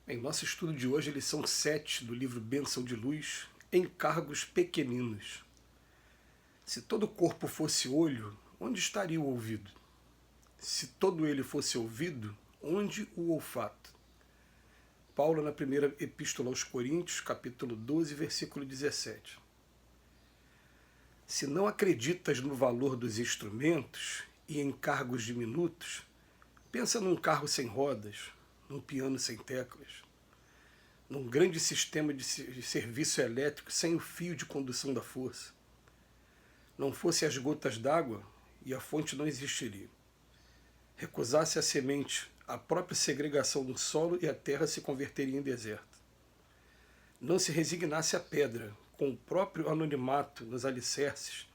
Em nosso estudo de hoje, lição 7 do livro Bênção de Luz, Encargos Pequeninos. Se todo o corpo fosse olho, onde estaria o ouvido? Se todo ele fosse ouvido, onde o olfato? Paulo, na primeira epístola aos Coríntios, capítulo 12, versículo 17. Se não acreditas no valor dos instrumentos e em cargos diminutos, pensa num carro sem rodas, num piano sem teclas, num grande sistema de serviço elétrico sem o fio de condução da força. Não fosse as gotas d'água e a fonte não existiria. Recusasse a semente, a própria segregação do solo e a terra se converteria em deserto. Não se resignasse à pedra, com o próprio anonimato nos alicerces,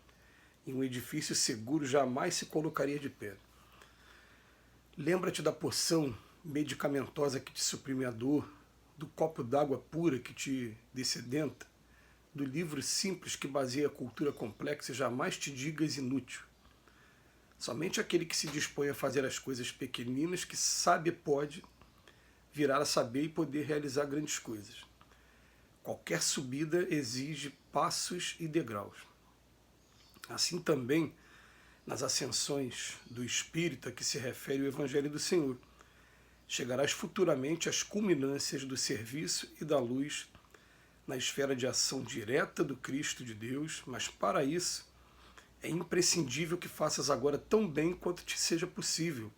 e um edifício seguro jamais se colocaria de pé. Lembra-te da poção medicamentosa que te suprime a dor, do copo d'água pura que te dessedenta, do livro simples que baseia a cultura complexa e jamais te digas inútil. Somente aquele que se dispõe a fazer as coisas pequeninas que sabe pode virar a saber e poder realizar grandes coisas. Qualquer subida exige passos e degraus. Assim também nas ascensões do Espírito a que se refere o Evangelho do Senhor. Chegarás futuramente às culminâncias do serviço e da luz na esfera de ação direta do Cristo de Deus, mas para isso é imprescindível que faças agora tão bem quanto te seja possível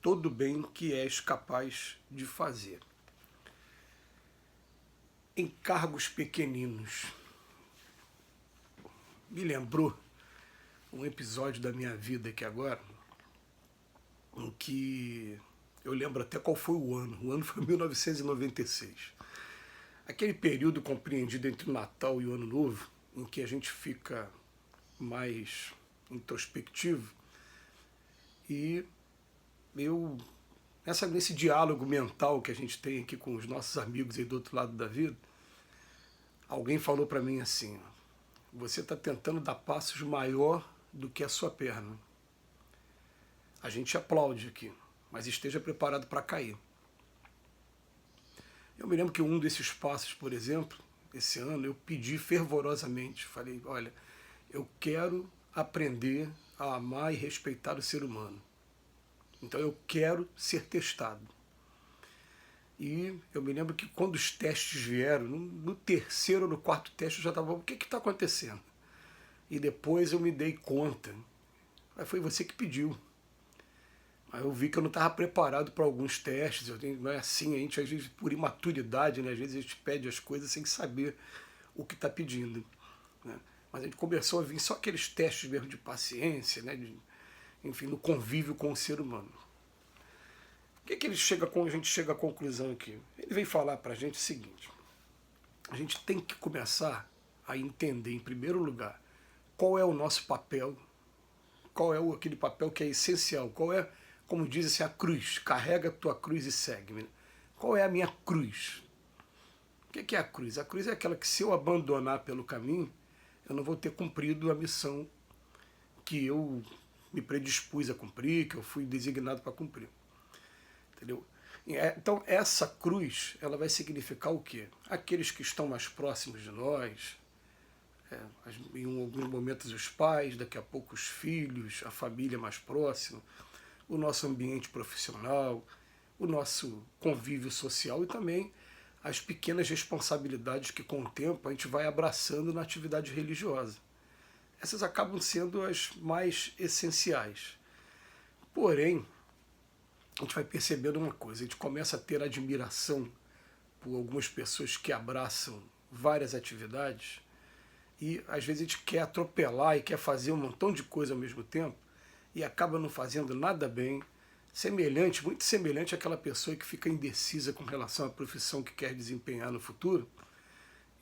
todo o bem que és capaz de fazer. Encargos pequeninos. Me lembrou um episódio da minha vida aqui agora, em que eu lembro até qual foi o ano. O ano foi 1996. Aquele período compreendido entre o Natal e o Ano Novo, em que a gente fica mais introspectivo, e eu, nesse diálogo mental que a gente tem aqui com os nossos amigos aí do outro lado da vida, alguém falou para mim assim: você está tentando dar passos maior do que a sua perna. A gente aplaude aqui, mas esteja preparado para cair. Eu me lembro que um desses passos, por exemplo, esse ano, eu pedi fervorosamente, falei: olha, eu quero aprender a amar e respeitar o ser humano. Então eu quero ser testado. E eu me lembro que quando os testes vieram, no terceiro ou no quarto teste eu já estava: o que está acontecendo? E depois eu me dei conta. Aí foi você que pediu. Aí eu vi que eu não estava preparado para alguns testes. Não é assim, a gente às vezes por imaturidade, né? Às vezes a gente pede as coisas sem saber o que está pedindo, né? Mas a gente começou a vir só aqueles testes mesmo de paciência, né? Enfim, no convívio com o ser humano. O que a gente chega à conclusão aqui? Ele vem falar para a gente o seguinte: a gente tem que começar a entender, em primeiro lugar, qual é o nosso papel, qual é aquele papel que é essencial, qual é, como diz assim, a cruz. Carrega a tua cruz e segue-me. Qual é a minha cruz? O que é a cruz? A cruz é aquela que, se eu abandonar pelo caminho, eu não vou ter cumprido a missão que eu me predispus a cumprir, que eu fui designado para cumprir. Entendeu? Então essa cruz, ela vai significar o quê? Aqueles que estão mais próximos de nós, em alguns momentos os pais, daqui a pouco os filhos, a família mais próxima, o nosso ambiente profissional, o nosso convívio social e também as pequenas responsabilidades que com o tempo a gente vai abraçando na atividade religiosa. Essas acabam sendo as mais essenciais. Porém, a gente vai percebendo uma coisa: a gente começa a ter admiração por algumas pessoas que abraçam várias atividades e às vezes a gente quer atropelar e quer fazer um montão de coisa ao mesmo tempo e acaba não fazendo nada bem, muito semelhante àquela pessoa que fica indecisa com relação à profissão que quer desempenhar no futuro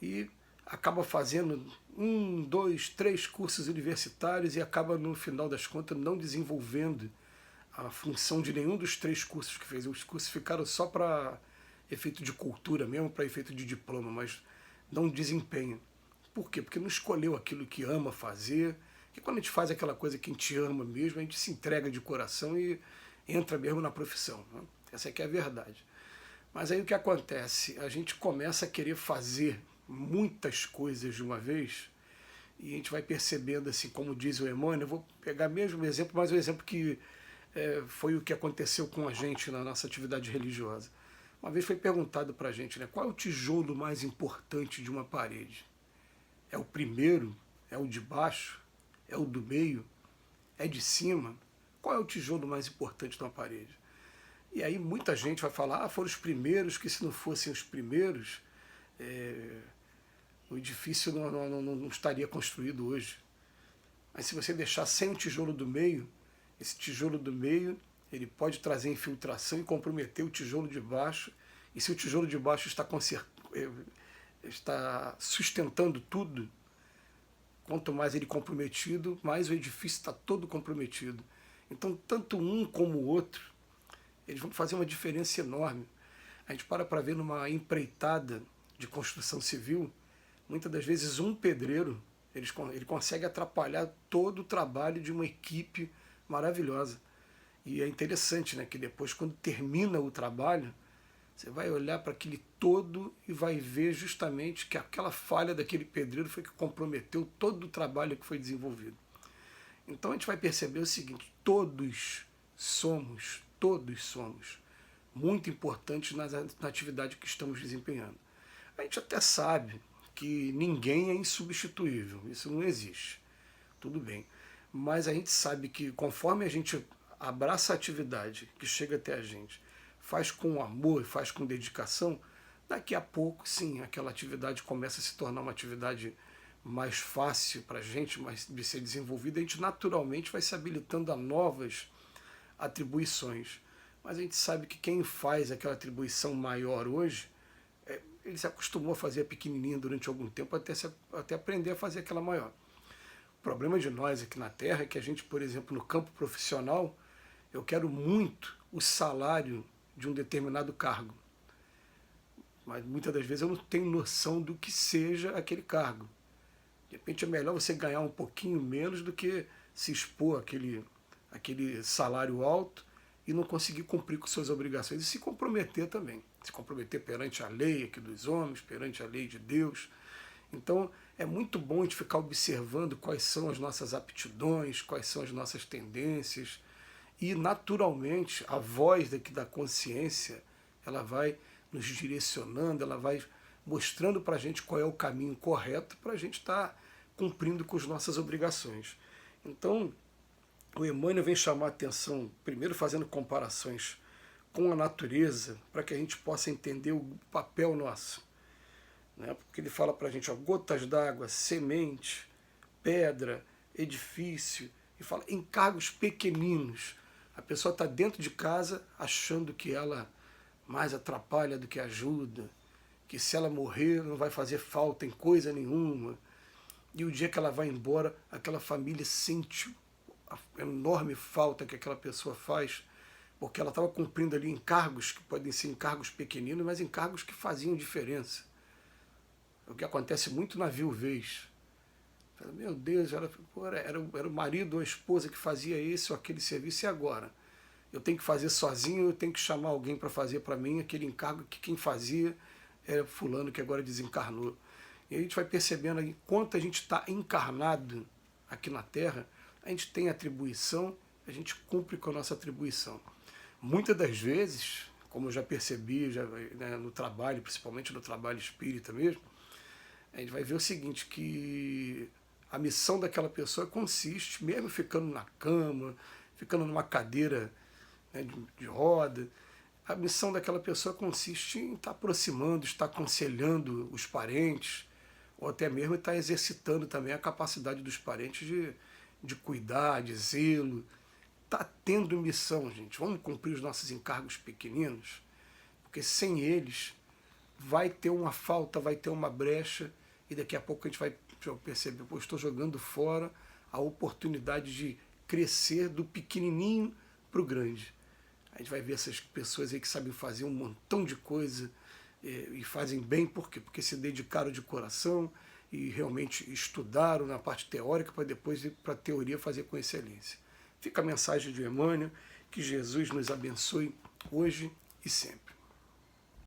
e acaba fazendo 1, 2, 3 cursos universitários e acaba, no final das contas, não desenvolvendo a função de nenhum dos 3 cursos que fez. Os cursos ficaram só para efeito de cultura mesmo, para efeito de diploma, mas não desempenha. Por quê? Porque não escolheu aquilo que ama fazer. Porque quando a gente faz aquela coisa que a gente ama mesmo, a gente se entrega de coração e entra mesmo na profissão, né? Essa é que é a verdade. Mas aí o que acontece? A gente começa a querer fazer muitas coisas de uma vez e a gente vai percebendo, assim, como diz o Emmanuel, eu vou pegar mesmo o exemplo, mas o exemplo que foi o que aconteceu com a gente na nossa atividade religiosa. Uma vez foi perguntado para a gente, né, qual é o tijolo mais importante de uma parede? É o primeiro? É o de baixo? É o do meio? É de cima? Qual é o tijolo mais importante de uma parede? E aí muita gente vai falar, foram os primeiros, que se não fossem os primeiros, o edifício não estaria construído hoje. Mas se você deixar sem o tijolo do meio, esse tijolo do meio ele pode trazer infiltração e comprometer o tijolo de baixo. E se o tijolo de baixo está sustentando tudo, quanto mais ele comprometido, mais o edifício está todo comprometido. Então, tanto um como o outro, eles vão fazer uma diferença enorme. A gente para ver numa empreitada de construção civil, muitas das vezes um pedreiro ele consegue atrapalhar todo o trabalho de uma equipe maravilhosa. E é interessante, né, que depois, quando termina o trabalho, você vai olhar para aquele todo e vai ver justamente que aquela falha daquele pedreiro foi que comprometeu todo o trabalho que foi desenvolvido. Então a gente vai perceber o seguinte, todos somos muito importantes na atividade que estamos desempenhando. A gente até sabe que ninguém é insubstituível, isso não existe, tudo bem. Mas a gente sabe que conforme a gente abraça a atividade que chega até a gente, faz com amor, faz com dedicação, daqui a pouco, sim, aquela atividade começa a se tornar uma atividade mais fácil para a gente, mais de ser desenvolvida, a gente naturalmente vai se habilitando a novas atribuições. Mas a gente sabe que quem faz aquela atribuição maior hoje, ele se acostumou a fazer a pequenininha durante algum tempo até aprender a fazer aquela maior. O problema de nós aqui na Terra é que a gente, por exemplo, no campo profissional, eu quero muito o salário de um determinado cargo. Mas muitas das vezes eu não tenho noção do que seja aquele cargo. De repente é melhor você ganhar um pouquinho menos do que se expor àquele salário alto e não conseguir cumprir com suas obrigações e se comprometer também. Se comprometer perante a lei aqui dos homens, perante a lei de Deus. Então é muito bom a gente ficar observando quais são as nossas aptidões, quais são as nossas tendências. E naturalmente a voz da consciência ela vai nos direcionando, ela vai mostrando para a gente qual é o caminho correto para a gente estar cumprindo com as nossas obrigações. Então, o Emmanuel vem chamar a atenção, primeiro fazendo comparações com a natureza, para que a gente possa entender o papel nosso. Né? Porque ele fala para a gente, ó, gotas d'água, semente, pedra, edifício, e fala encargos pequeninos. A pessoa está dentro de casa achando que ela mais atrapalha do que ajuda, que se ela morrer não vai fazer falta em coisa nenhuma. E o dia que ela vai embora, aquela família sente a enorme falta que aquela pessoa faz, porque ela estava cumprindo ali encargos que podem ser encargos pequeninos, mas encargos que faziam diferença. É o que acontece muito na viuvez. Meu Deus, era o marido ou a esposa que fazia esse ou aquele serviço, e agora? Eu tenho que fazer sozinho, eu tenho que chamar alguém para fazer para mim aquele encargo que quem fazia era fulano que agora desencarnou. E a gente vai percebendo aí, enquanto a gente está encarnado aqui na Terra, a gente tem atribuição, a gente cumpre com a nossa atribuição. Muitas das vezes, como eu já percebi né, no trabalho, principalmente no trabalho espírita mesmo, a gente vai ver o seguinte, que a missão daquela pessoa consiste, mesmo ficando na cama, ficando numa cadeira, né, de roda, a missão daquela pessoa consiste em estar aproximando, estar aconselhando os parentes, ou até mesmo estar exercitando também a capacidade dos parentes de cuidar, de zelo. Está tendo missão, gente. Vamos cumprir os nossos encargos pequeninos, porque sem eles vai ter uma falta, vai ter uma brecha, e daqui a pouco a gente vai perceber, pô, estou jogando fora a oportunidade de crescer do pequenininho para o grande. A gente vai ver essas pessoas aí que sabem fazer um montão de coisa e fazem bem, por quê? Porque se dedicaram de coração e realmente estudaram na parte teórica para depois ir para a teoria fazer com excelência. Fica a mensagem de Emmanuel, que Jesus nos abençoe hoje e sempre.